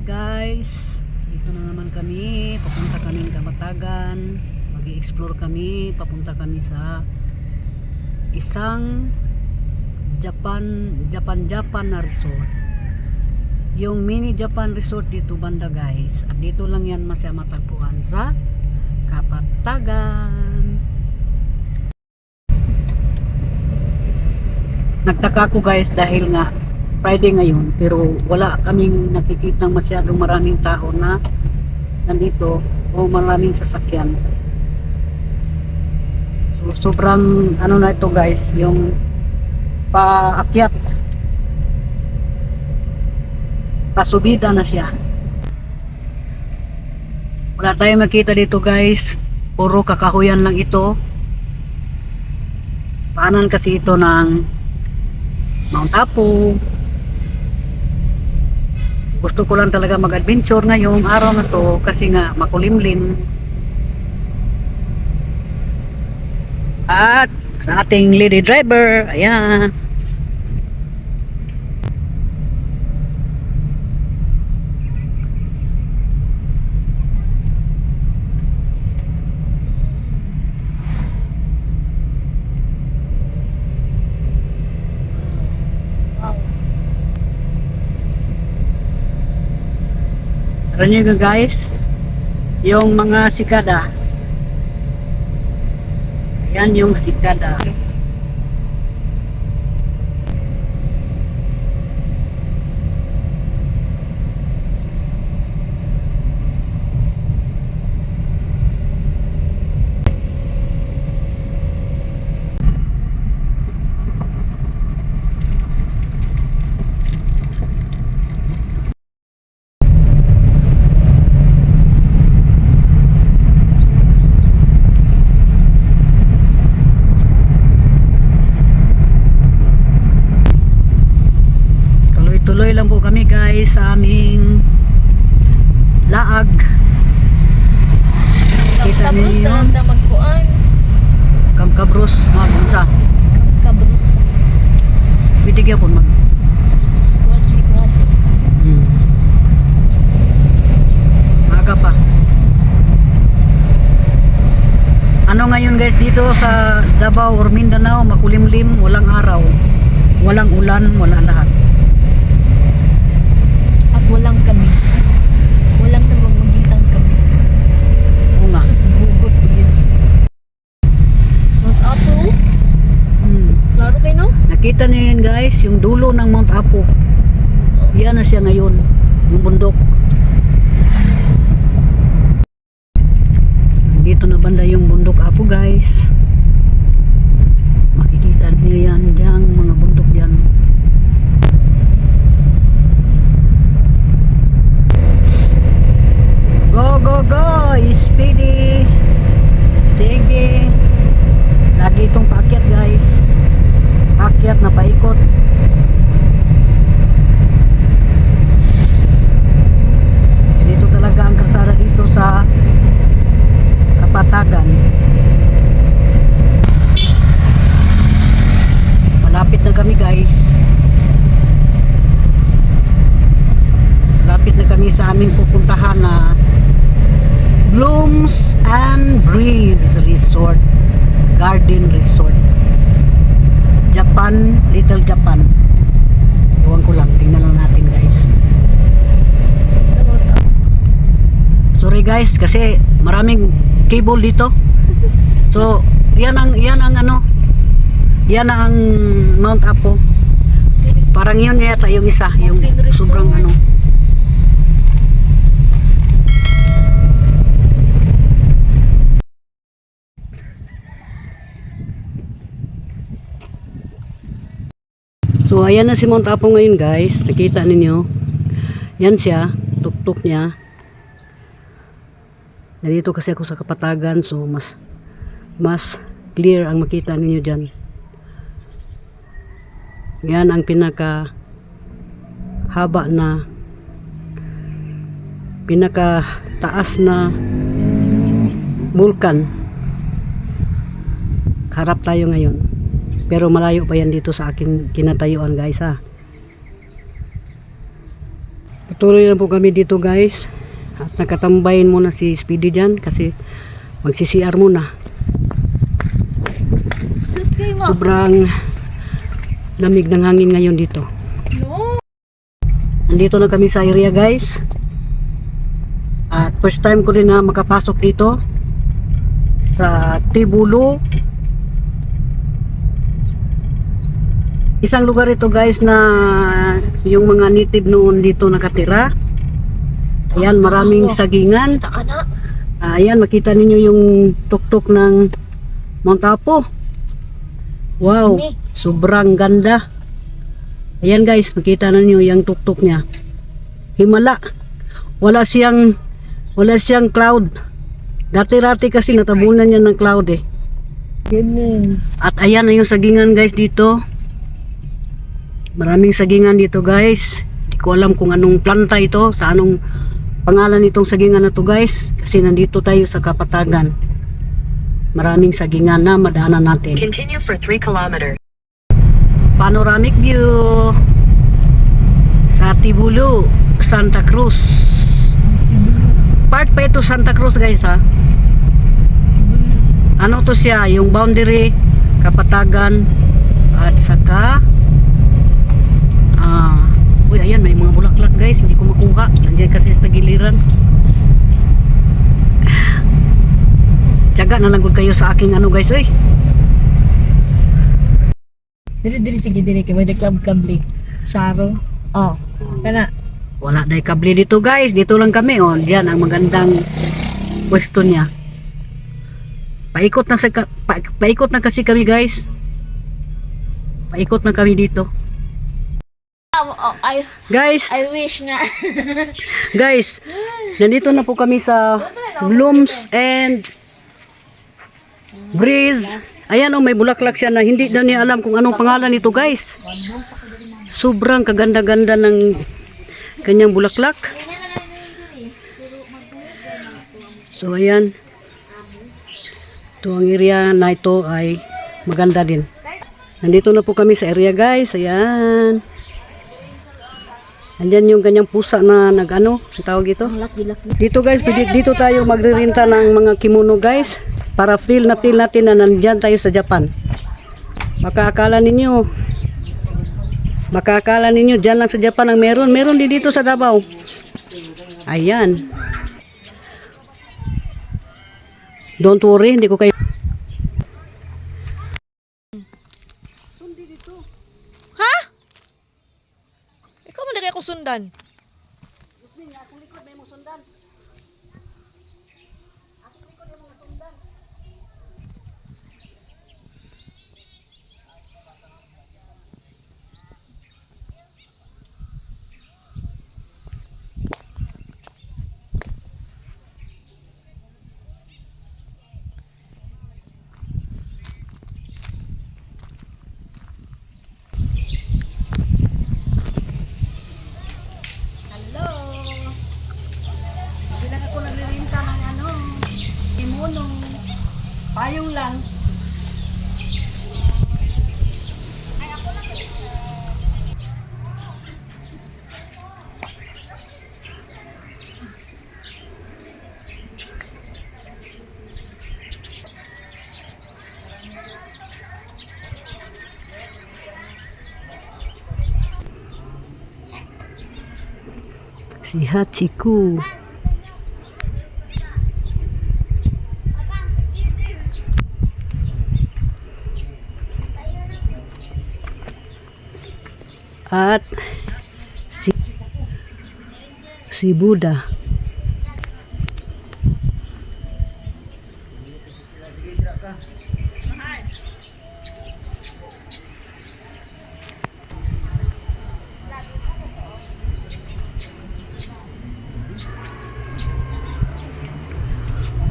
Hi guys, dito na naman kami, papunta kami ng Kabatagan, mag-i-explore kami, papunta kami sa isang Japan na resort. Yung mini Japan resort dito banda guys, at dito lang yan masaya matagpuan sa Kabatagan. Nagtaka ko guys dahil nga Friday ngayon, pero wala kaming nakikitang masyadong maraming tao na nandito o maraming sasakyan. So sobrang ano na ito guys, yung paakyat, pasubida na siya. Wala tayong makita dito guys, puro kakahuyan lang ito. Paanan kasi ito ng Mount Apo. Gusto ko lang talaga mag-adventure ngayong araw na to kasi nga makulimlim. At sa ating lady driver, ayan. Tara nyo guys, yung mga sikada. Ayan yung sikada. Tuloy lang po kami guys sa aming laag. Kita niyo magkuan. Kamkabros mga bunsa. Kabrus. Bitigyan po mag. Maga pa. Ano ngayon guys dito sa Davao or Mindanao, makulimlim, walang araw, walang ulan, wala lahat. At walang kami. Walang namamagitan kami. Oo nga. Sus, bugot po yun. Mount Apo? Klaro kayo no? Nakita niyo yun guys, yung dulo ng Mount Apo. Yan na siya ngayon, yung bundok. Dito na banda yung bundok Apo guys. Makikita niyo yan dyan, mga bundok dyan. Go go go, speedy. Sige. Lagi itong paakyat guys. Paakyat na paikot. Dito talaga ang kalsada dito sa Kabatagan. Malapit na kami guys. Malapit na kami sa aming pupuntahan na Blooms and Breeze Resort, Garden Resort, Japan, Little Japan. Iwan ko lang, tingnan lang natin guys. Sorry guys kasi maraming cable dito. So yan ang ano, yan ang Mount Apo. Parang yun yata yung isa, yung sobrang ano. So ayan na si Mount Apo ngayon guys, nakita ninyo. Yan siya, tuktok niya. Nandito kasi ako sa Kabatagan, so mas clear ang makita ninyo dyan. Yan ang pinaka haba na, pinaka taas na vulkan. Harap tayo ngayon. Pero malayo pa yan dito sa akin kinatayuan guys ha. Patuloy na po kami dito guys. At nakatambayin muna si Speedy dyan kasi magsi-CR muna. Sobrang lamig ng hangin ngayon dito. No. Nandito na kami sa area guys. At first time ko rin na makapasok dito sa Tibulo. Isang lugar ito guys na yung mga native noon dito nakatira. Ayan, maraming sagingan. Taka na. Ayan, makita ninyo yung tuktok ng Mount Apo. Wow, sobrang ganda. Ayan guys, makita ninyo yung tuktok niya. Himala. Wala siyang cloud. Dati-dati kasi natabunan niya ng cloud eh. Ganun. At ayan na yung sagingan guys dito. Maraming sagingan dito guys. Hindi ko alam kung anong planta ito, sa anong pangalan itong sagingan na to guys. Kasi nandito tayo sa Kapatagan. Maraming sagingan na madaanan natin. Continue for 3 kilometers. Panoramic view sa Tibulo, Santa Cruz. Part pa ito Santa Cruz guys ha. Ano to siya? Yung boundary Kapatagan at saka uy ayan may mga bulaklak guys, hindi ko makuha. Nandiyan kasi sa tagiliran. Tiyaga na lang gud kayo sa aking ano guys oy. Dili sige dili kay may club kabli. Sharo. Oh. Kana. Wala na kable dito guys, dito lang kami oh. Diyan ang magandang pwesto niya. Paikot na kasi kami guys. Paikot na kami dito. Guys, I wish nga. guys, nandito na po kami sa Blooms and Breeze. Ayan oh, may bulaklak siya na hindi daw niya alam kung anong pangalan nito guys. Sobrang kaganda-ganda ng kanyang bulaklak. So ayan. Ito ang area na ito ay maganda din. Nandito na po kami sa area guys. Ayan. Andyan yung kanyang pusa na nag-ano, ang tawag ito. Dito guys, dito tayo magre-renta ng mga kimono guys. Para feel natin na nandyan tayo sa Japan. Makakala ninyo dyan lang sa Japan ang meron. Meron din dito sa Davao. Ayan. Don't worry, hindi ko kayo. Ha? Ikaw man na ko sundan. Payong lang. Si Hachiko. At si Buddha.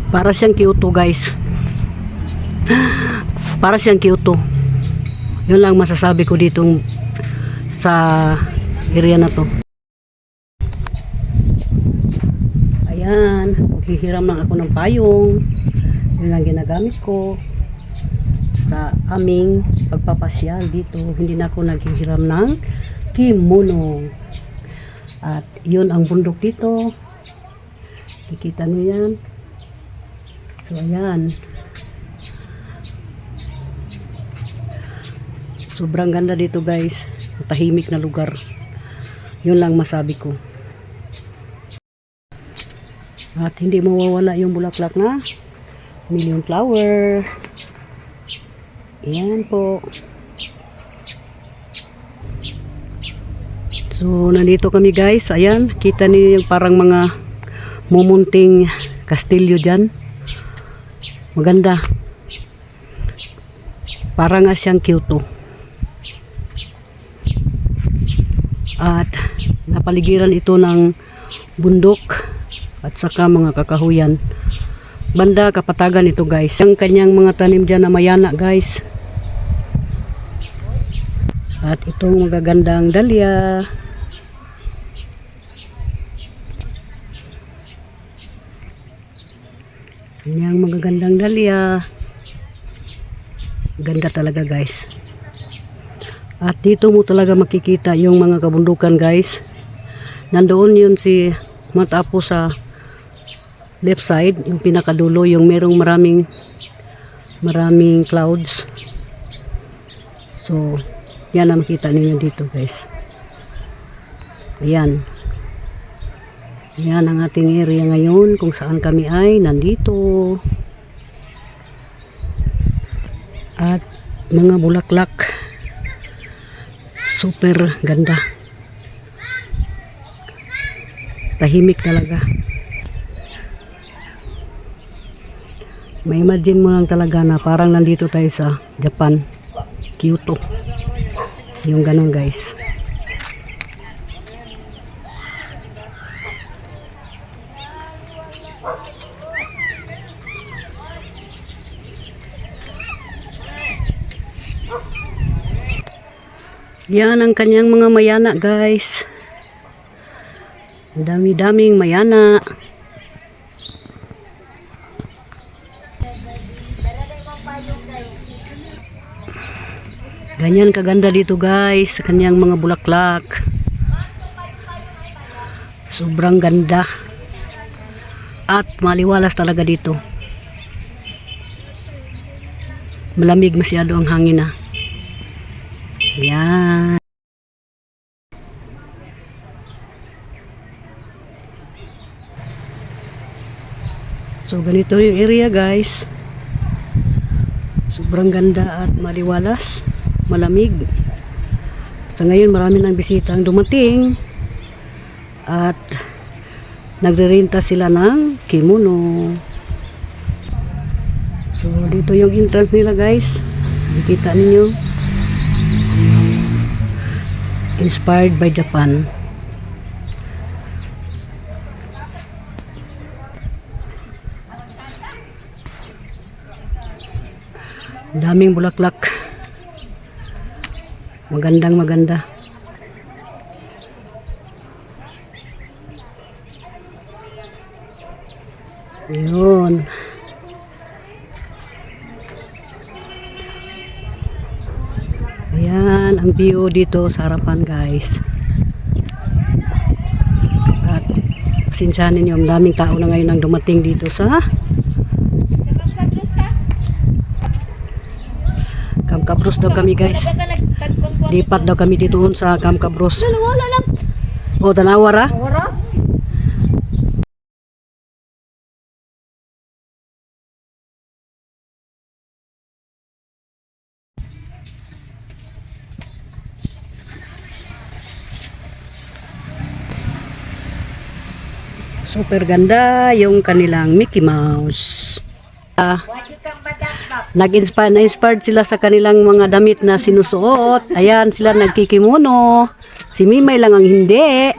Para siyang Kyoto guys. Para siyang Kyoto. Yun lang masasabi ko ditong sa area na to. Ayan, maghihiram lang ako ng payong. Yun lang ginagamit ko sa aming pagpapasyal dito. Hindi na ako naghihiram ng kimono. At yun ang bundok dito. Kikita niyo yan. So ayan. Sobrang ganda dito guys. Tahimik na lugar. Yun lang masabi ko. At hindi mawawala yung bulaklak na million flower. Ayan po. So nandito kami guys. Ayan. Kita niyo yung parang mga mumunting kastilyo dyan. Maganda. Parang nga siyang Kyoto. At napaligiran ito ng bundok at saka mga kakahuyan. Banda kapatagan ito guys. Ang kanyang mga tanim dyan na mayana guys. At itong magagandang dahlia. Kanyang magagandang dahlia. Ganda talaga guys. At dito mo talaga makikita yung mga kabundukan guys. Nandoon yun si Mount Apo sa left side, yung pinakadulo, yung merong maraming clouds. So, yan ang makita ninyo dito guys. Ayan. Yan ang ating area ngayon kung saan kami ay nandito. At mga bulaklak. Super ganda. Tahimik talaga. May imagine mo lang talaga na parang nandito tayo sa Japan, Kyoto. Yung ganun guys. Yan ang kanyang mga mayana guys. Ang dami-daming mayana. Ganyan kaganda dito guys. Kanyang mga bulaklak. Sobrang ganda. At maliwalas talaga dito. Malamig masyado ang hangin na. Yan. So ganito yung area guys. Sobrang ganda at maliwalas, malamig. Sa ngayon marami ng bisita ang dumating. At nagre-renta sila ng kimono. So dito yung entrance nila guys. Nakikita ninyo. Inspired by Japan. Daming bulaklak. Magandang maganda. Yun. Ayan ang view dito sa harapan guys. At pasinsahan ninyo, ang daming tao na ngayon ang dumating dito sa Camp Cabros daw kami guys. Lipat daw kami dito sa Camp Cabros. O tanawara? Super ganda yung kanilang Mickey Mouse. Na-inspired sila sa kanilang mga damit na sinusuot. Ayan, sila nagkikimono. Si Mimay lang ang hindi.